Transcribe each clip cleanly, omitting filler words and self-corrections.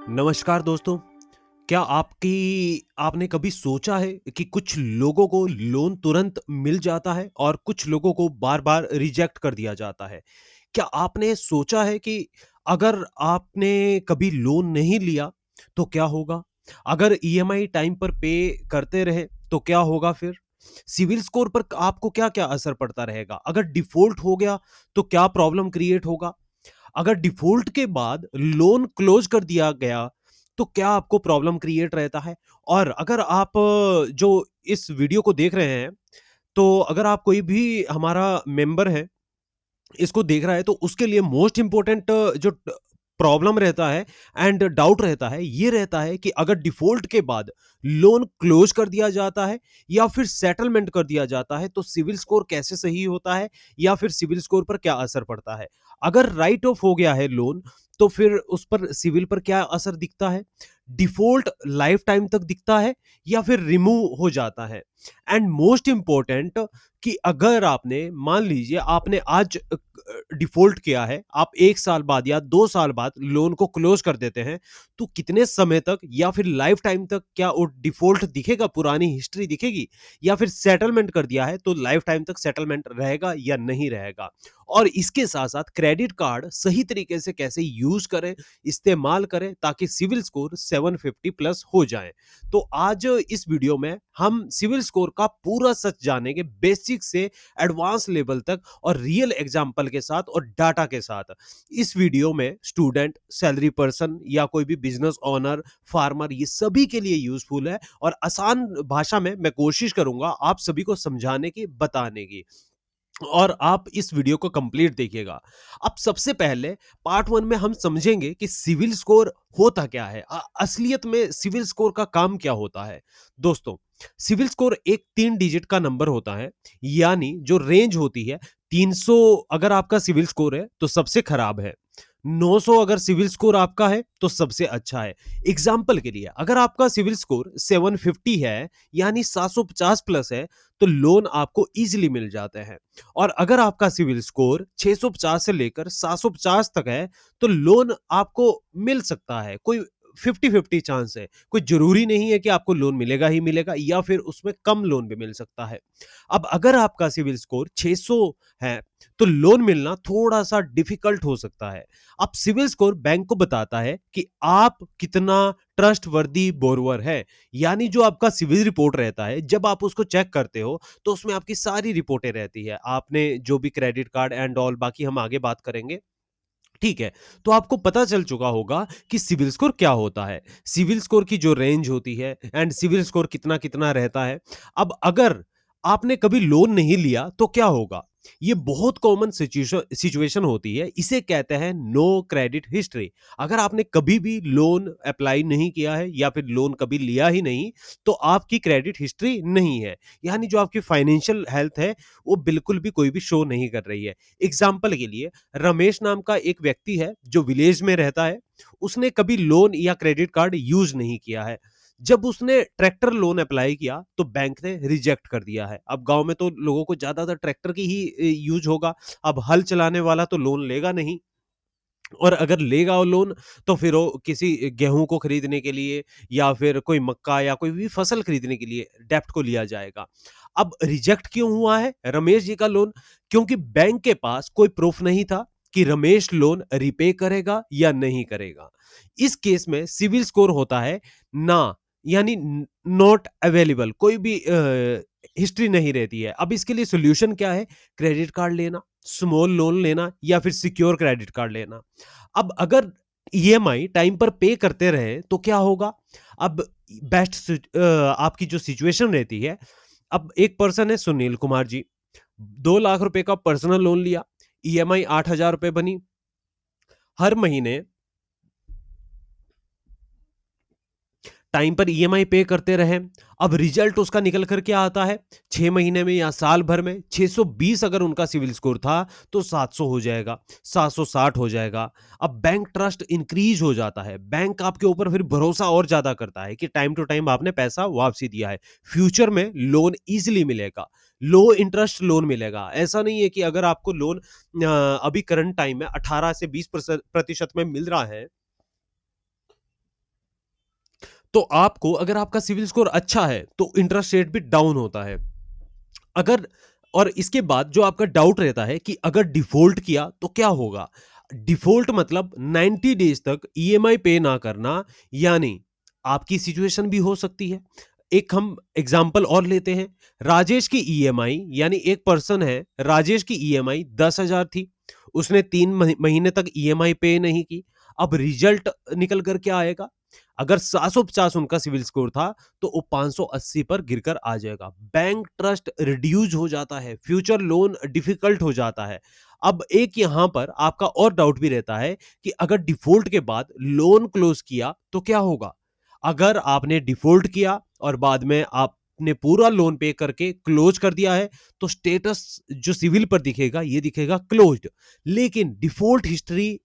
नमस्कार दोस्तों, क्या आपने कभी सोचा है कि कुछ लोगों को लोन तुरंत मिल जाता है और कुछ लोगों को बार-बार रिजेक्ट कर दिया जाता है? क्या आपने सोचा है कि अगर आपने कभी लोन नहीं लिया, तो क्या होगा? अगर ईएमआई टाइम पर पे करते रहे, तो क्या होगा फिर? सिविल स्कोर पर आपको क्या-क्या असर पड़ता रहेगा? अगर डिफ़ॉल्ट हो गया, तो क्या प्रॉब्लम क्रिएट होगा? अगर डिफ़ॉल्ट के बाद लोन क्लोज़ कर दिया गया, तो क्या आपको प्रॉब्लम क्रिएट रहता है? और अगर आप जो इस वीडियो को देख रहे हैं, तो अगर आप कोई भी हमारा मेंबर है, इसको देख रहा है, तो उसके लिए मोस्ट इम्पोर्टेंट जो प्रॉब्लम रहता है एंड डाउट रहता है, ये रहता है कि अगर डिफ़ॉल्ट के बाद लोन क्लोज़ कर दिया जाता है या फिर सेटलमेंट कर दिया जाता है, तो सिविल स्कोर कैसे सही होता है या फिर सिविल स्कोर पर क्या असर पड़ता है? अगर राइट ऑफ हो गया है लोन, तो फिर उस पर सिविल पर क्या असर दिखता है? डिफ़ॉल्ट लाइफ़ टाइम तक दिखता है या फिर रिमूव हो जाता है? एंड मोस्ट इम्पोर्टेंट कि अगर आपने मान लीजिए आपने आज डिफ़ॉल्ट किया है, आप 1 साल बाद या 2 साल बाद लोन को क्लोज़ कर देते हैं, तो कितने समय तक या फिर लाइफ़ टाइम तक क्या वो डिफ़ॉल्ट दिखेगा, पुरानी हिस्ट्री दिखेगी? या फिर सेटलमेंट कर दिया है, तो लाइफ़ टाइम तक सेटलमेंट रहेगा या नहीं रहेगा? और इसके साथ-साथ क्रेडिट कार्ड सही तरीके से कैसे यूज़ करें, इस्तेमाल करें ताकि सिविल स्कोर 750 प्लस हो जाए। तो आज इस वीडियो में हम सिविल स्कोर का पूरा सच जानेंगे, बेसिक से एडवांस लेवल तक और रियल एग्जाम्पल के साथ और डाटा के साथ। इस वीडियो में स्टूडेंट, सैलरी पर्सन या कोई भी बिजनेस ओनर, फार्मर, ये सभी के लिए यूजफुल है और आसान भाषा में मैं कोशिश करूंगा आप सभी को समझाने की, बताने की। और आप इस वीडियो को कंप्लीट देखिएगा। अब सबसे पहले पार्ट 1 में हम समझेंगे कि सिविल स्कोर होता क्या है? असलियत में सिविल स्कोर का काम क्या होता है? दोस्तों, सिविल स्कोर एक 3 डिजिट का नंबर होता है, यानी जो रेंज होती है 300 अगर आपका सिविल स्कोर है, तो सबसे खराब है। 900 अगर सिविल स्कोर आपका है, तो सबसे अच्छा है। एग्ज़ाम्पल के लिए अगर आपका सिविल स्कोर 750 है, यानी 750 प्लस है, तो लोन आपको ईज़िली मिल जाते हैं। और अगर आपका सिविल स्कोर 650 से लेकर 750 तक है, तो लोन आपको मिल सकता है। कोई 50-50 चांस है। कोई ज़रूरी नहीं है कि आपको लोन मिलेगा ही मिलेगा या फिर उसमें कम लोन भी मिल सकता है। अब अगर आपका सिविल स्कोर 600 है, तो लोन मिलना थोड़ा-सा डिफ़िकल्ट हो सकता है। अब सिविल स्कोर बैंक को बताता है कि आप कितना ट्रस्टवर्दी बोरोवर है। यानी जो आपका सिविल रिपोर्ट रहता है, जब आप उसको चेक करते हो, तो उसमें आपकी सारी रिपोर्टें रहती है। आपने जो भी क्रेडिट कार्ड एंड ऑल, बाकी हम आगे बात करेंगे। ठीक है, तो आपको पता चल चुका होगा कि सिविल स्कोर क्या होता है। सिविल स्कोर की जो रेंज होती है एंड सिविल स्कोर कितना-कितना रहता है। अब अगर आपने कभी लोन नहीं लिया तो क्या होगा? ये बहुत कॉमन सिचुएशन होती है। इसे कहते हैं नो क्रेडिट हिस्ट्री। अगर आपने कभी भी लोन अप्लाई नहीं किया है या फिर लोन कभी लिया ही नहीं, तो आपकी क्रेडिट हिस्ट्री नहीं है। यानी जो आपकी फाइनेंशियल हेल्थ है, वो बिल्कुल भी कोई भी शो नहीं कर रही है। एग्ज़ाम्पल के लिए रमेश नाम का एक व्यक्ति है जो विलेज में रहता है। उसने कभी लोन या क्रेडिट कार्ड यूज़ नहीं किया है। जब उसने ट्रैक्टर लोन अप्लाई किया तो बैंक ने रिजेक्ट कर दिया है। अब गाँव में तो लोगों को ज़्यादातर ट्रैक्टर की ही यूज़ होगा। अब हल चलाने वाला तो लोन लेगा नहीं। और अगर लेगा वो लोन, तो फिर वो किसी गेहूँ को खरीदने के लिए या फिर कोई मक्का या कोई भी फसल खरीदने के लिए डेब्ट को लिया जाएगा। अब रिजेक्ट क्यों हुआ है रमेश जी का लोन? क्योंकि बैंक के पास कोई प्रूफ नहीं था कि रमेश लोन रीपे करेगा या नहीं करेगा। इस केस में सिविल स्कोर होता है ना, यानी नॉट अवेलेबल, कोई भी हिस्ट्री नहीं रहती है। अब इसके लिए सॉल्यूशन क्या है? क्रेडिट कार्ड लेना, स्मॉल लोन लेना या फिर सिक्योर क्रेडिट कार्ड लेना। अब अगर ईएमआई टाइम पर पे करते रहे तो क्या होगा? अब आपकी जो सिचुएशन रहती है, अब एक पर्सन है सुनील कुमार जी, 2 लाख रुपए का पर्सनल लोन लिया, ईएमआई 8,000 रुपए बनी। हर महीने टाइम पर ईएमआई पे करते रहे। अब रिजल्ट उसका निकल कर क्या आता है? 6 महीने में या साल भर में 620 अगर उनका सिविल स्कोर था, तो 700 हो जाएगा, 760 हो जाएगा। अब बैंक ट्रस्ट इंक्रीज़ हो जाता है। बैंक आपके ऊपर फिर भरोसा और ज़्यादा करता है कि टाइम टू टाइम आपने पैसा वापसी दिया है। फ्यूचर में लोन ईज़िली मिलेगा। लो इंटरेस्ट लोन मिलेगा। ऐसा नहीं है कि अगर आपको लोन अभी करंट टाइम में 18 से 20% में मिल रहा है, तो आपको अगर आपका सिविल स्कोर अच्छा है तो इंटरेस्ट रेट भी डाउन होता है। अगर और इसके बाद जो आपका डाउट रहता है कि अगर डिफॉल्ट किया तो क्या होगा? डिफॉल्ट मतलब 90 डेज तक ईएमआई पे ना करना, यानी आपकी सिचुएशन भी हो सकती है। एक हम एग्जांपल और लेते हैं। राजेश की ईएमआई, यानी एक पर्सन है, राजेश की ईएमआई 10,000 थी। उसने 3 महीने तक ईएमआई पे नहीं की। अब रिजल्ट निकल कर क्या आएगा? अगर 750 उनका सिविल स्कोर था, तो वो 580 पर गिरकर आ जाएगा। बैंक ट्रस्ट रिड्यूस हो जाता है, फ्यूचर लोन डिफिकल्ट हो जाता है। अब एक यहां पर आपका और डाउट भी रहता है कि अगर डिफॉल्ट के बाद लोन क्लोज किया तो क्या होगा? अगर आपने डिफॉल्ट किया और बाद में आपने पूरा लोन पे करके क्लोज कर दिया है, तो स्टेटस जो सिविल पर दिखेगा, ये दिखेगा क्लोज्ड। लेकिन डिफॉल्ट हिस्ट्री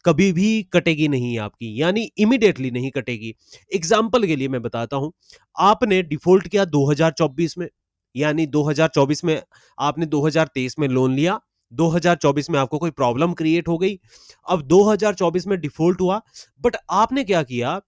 कभी भी कटेगी नहीं आपकी, यानी इमीडिएटली नहीं कटेगी। एग्जाम्पल के लिए मैं बताता हूं, आपने डिफॉल्ट किया 2024 में, यानी 2024 में आपने 2023 में लोन लिया, 2024 में आपको कोई प्रॉब्लम क्रिएट हो गई, अब 2024 में डिफॉल्ट हुआ, बट आपने क्या किया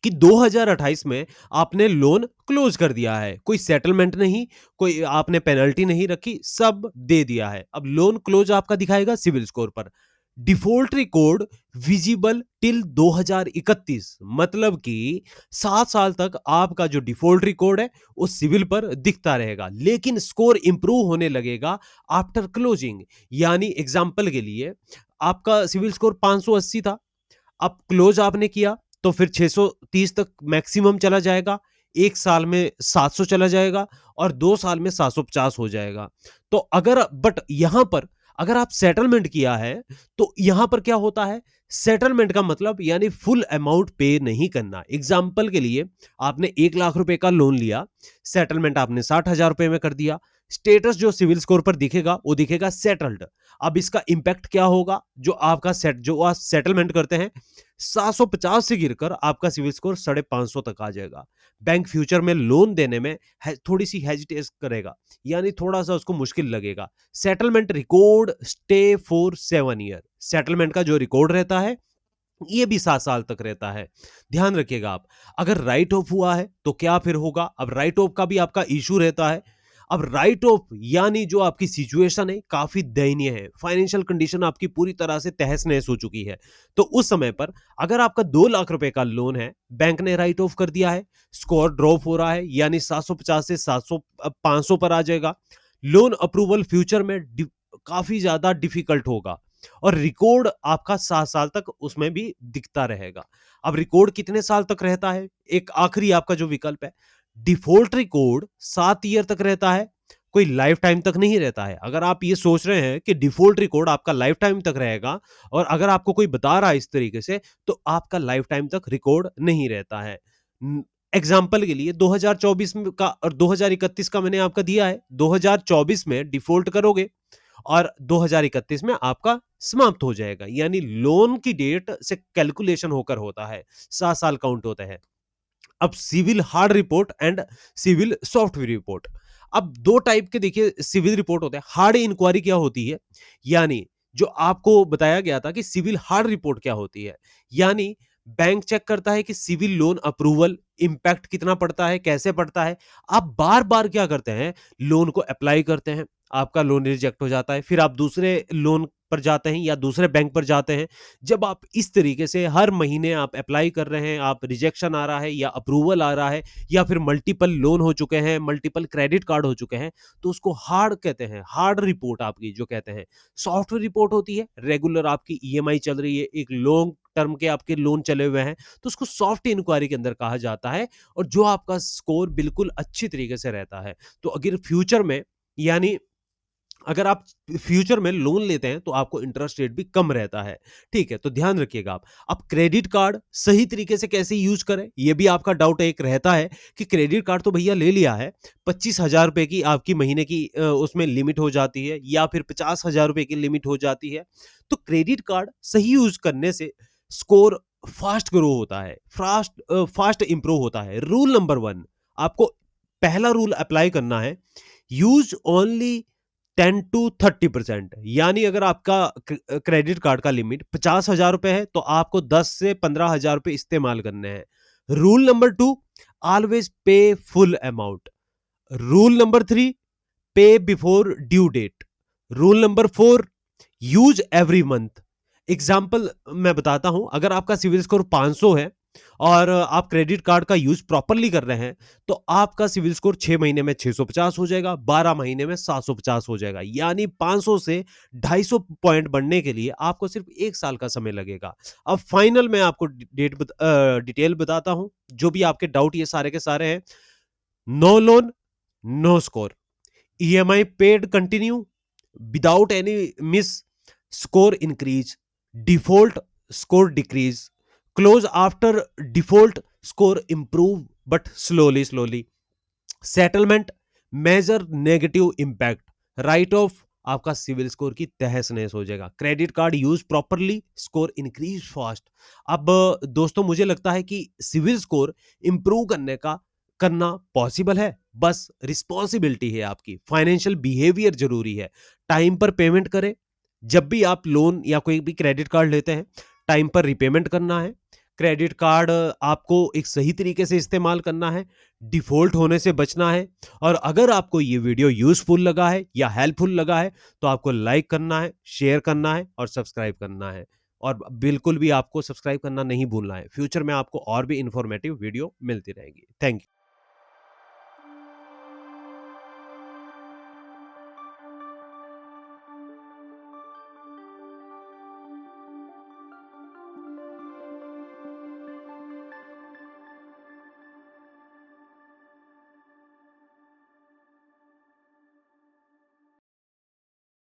कि 2028 में आपने लोन क्लोज कर दिया है। कोई सेटलमेंट नहीं, कोई आपने पेनल्टी नहीं रखी, सब दे दिया है। अब लोन क्लोज आपका दिखाएगा सिविल स्कोर पर। डिफॉल्ट रिकॉर्ड विजिबल टिल 2031, मतलब कि 7 साल तक आपका जो डिफॉल्ट रिकॉर्ड है वो सिविल पर दिखता रहेगा, लेकिन स्कोर इंप्रूव होने लगेगा आफ्टर क्लोजिंग। यानी एग्जांपल के लिए आपका सिविल स्कोर 580 था, अब क्लोज आपने किया तो फिर 630 तक मैक्सिमम चला जाएगा, 1 साल में 700 चला जाएगा और 2 साल में 750 हो जाएगा। तो अगर बट यहां पर अगर आप सेटलमेंट किया है, तो यहां पर क्या होता है? सेटलमेंट का मतलब यानी फुल अमाउंट पे नहीं करना। एग्जाम्पल के लिए आपने 1 लाख रुपए का लोन लिया, सेटलमेंट आपने 60,000 रुपए में कर दिया, स्टेटस जो सिविल स्कोर पर दिखेगा वो दिखेगा सेटल्ड। अब इसका इंपैक्ट क्या होगा? जो आप सेटलमेंट करते हैं, 750 से गिरकर आपका सिविल स्कोर 550 तक आ जाएगा। बैंक फ्यूचर में लोन देने में थोड़ी सी हेजिटेट करेगा, यानी थोड़ा सा उसको मुश्किल लगेगा। Settlement record stay for 7 year. Settlement का जो रिकॉर्ड रहता है ये भी 7 साल तक रहता है। ध्यान रखिएगा आप। अगर राइट ऑफ हुआ है तो क्या फिर होगा? अब राइट ऑफ का भी आपका इशू रहता है। अब राइट ऑफ यानी जो आपकी सिचुएशन है काफी दयनीय है, फाइनेंशियल कंडीशन आपकी पूरी तरह से तहस नहस हो चुकी है, तो उस समय पर अगर आपका 2 लाख रुपए का लोन है, बैंक ने राइट ऑफ कर दिया है, स्कोर ड्रॉप हो रहा है, यानी 750 से 700 500 पर आ जाएगा। लोन अप्रूवल फ्यूचर में काफी ज्यादा डिफिकल्ट होगा और रिकॉर्ड आपका 7 साल तक उसमें भी दिखता रहेगा। अब रिकॉर्ड कितने साल तक रहता है? एक आखिरी आपका जो विकल्प है, डिफॉल्ट रिकॉर्ड 7 ईयर तक रहता है, कोई लाइफ टाइम तक नहीं रहता है। अगर आप ये सोच रहे हैं कि डिफॉल्ट रिकॉर्ड आपका लाइफ टाइम तक रहेगा और अगर आपको कोई बता रहा है इस तरीके से, तो आपका लाइफ टाइम तक रिकॉर्ड नहीं रहता है। एग्जाम्पल के लिए 2024 का और 2031 का मैंने आपका दिया है। 2024 में डिफॉल्ट करोगे और 2031 में आपका समाप्त हो जाएगा, यानी लोन की डेट से कैलकुलेशन होकर होता है, 7 साल काउंट होता है। अब civil hard report and civil software report. अब दो टाइप के देखिए सिविल रिपोर्ट होते हैं। हार्ड इंक्वायरी क्या होती है? यानी जो आपको बताया गया था कि सिविल हार्ड रिपोर्ट क्या होती है, यानी बैंक चेक करता है कि सिविल लोन अप्रूवल इंपैक्ट कितना पड़ता है, कैसे पड़ता है। आप बार बार क्या करते हैं, लोन को अप्लाई करते हैं, आपका लोन रिजेक्ट हो जाता है, फिर आप दूसरे लोन पर जाते हैं या दूसरे बैंक पर जाते हैं। जब आप इस तरीके से हर महीने आप अप्लाई कर रहे हैं, आप रिजेक्शन आ रहा है या अप्रूवल आ रहा है या फिर मल्टीपल लोन हो चुके हैं, मल्टीपल क्रेडिट कार्ड हो चुके हैं, तो उसको हार्ड कहते हैं, हार्ड रिपोर्ट आपकी जो कहते हैं। सॉफ्टवेयर रिपोर्ट होती है, रेगुलर आपकी ईएमआई चल रही है, एक लॉन्ग टर्म के आपके लोन चले हुए हैं, तो उसको सॉफ्ट इंक्वायरी के अंदर कहा जाता है। और जो आपका स्कोर बिल्कुल अच्छी तरीके से रहता है, तो अगर फ्यूचर में यानी अगर आप फ्यूचर में लोन लेते हैं तो आपको इंटरेस्ट रेट भी कम रहता है। ठीक है, तो ध्यान रखिएगा आप। अब क्रेडिट कार्ड सही तरीके से कैसे यूज करें, ये भी आपका डाउट एक रहता है कि क्रेडिट कार्ड तो भैया ले लिया है, 25,000 रुपए की आपकी महीने की उसमें लिमिट हो जाती है या फिर 50,000 रुपए की लिमिट हो जाती है। तो क्रेडिट कार्ड सही यूज करने से स्कोर फास्ट ग्रो होता है, फास्ट इंप्रूव होता है। रूल नंबर 1, आपको पहला रूल अप्लाई करना है, यूज ओनली 10 to 30%। यानी अगर आपका क्रेडिट कार्ड का लिमिट 50,000 रुपए है तो आपको 10 से 15,000 रुपए इस्तेमाल करने हैं। Rule number 2, always pay full amount. Rule number 3, pay before due date. Rule number 4, use every month. Example मैं बताता हूं, अगर आपका सिविल स्कोर 500 है और आप क्रेडिट कार्ड का यूज प्रॉपरली कर रहे हैं तो आपका सिविल स्कोर 6 महीने में 650 हो जाएगा, 12 महीने में 750 हो जाएगा। यानी 500 से 250 पॉइंट बढ़ने के लिए आपको सिर्फ 1 साल का समय लगेगा। अब फाइनल में आपको डिटेल बताता हूं, जो भी आपके डाउट ये सारे के सारे हैं। No loan, no score. EMI paid continue without any miss, score increase, default score decrease, close after default, score improve but slowly, settlement measure negative impact, right of आपका सिविल स्कोर की तहस नहस हो जाएगा। Credit card use properly, score increase fast. अब दोस्तों मुझे लगता है कि सिविल स्कोर इंप्रूव करना पॉसिबल है, बस रिस्पॉन्सिबिलिटी है आपकी। फाइनेंशियल बिहेवियर जरूरी है। टाइम पर पेमेंट करें। जब भी आप लोन या कोई भी क्रेडिट कार्ड लेते हैं, टाइम पर रिपेमेंट करना है। क्रेडिट कार्ड आपको एक सही तरीके से इस्तेमाल करना है, डिफॉल्ट होने से बचना है। और अगर आपको ये वीडियो यूजफुल लगा है या हेल्पफुल लगा है तो आपको लाइक करना है, शेयर करना है और सब्सक्राइब करना है। और बिल्कुल भी आपको सब्सक्राइब करना नहीं भूलना है। फ्यूचर में आपको और भी इंफॉर्मेटिव वीडियो मिलती रहेगी। Thank you.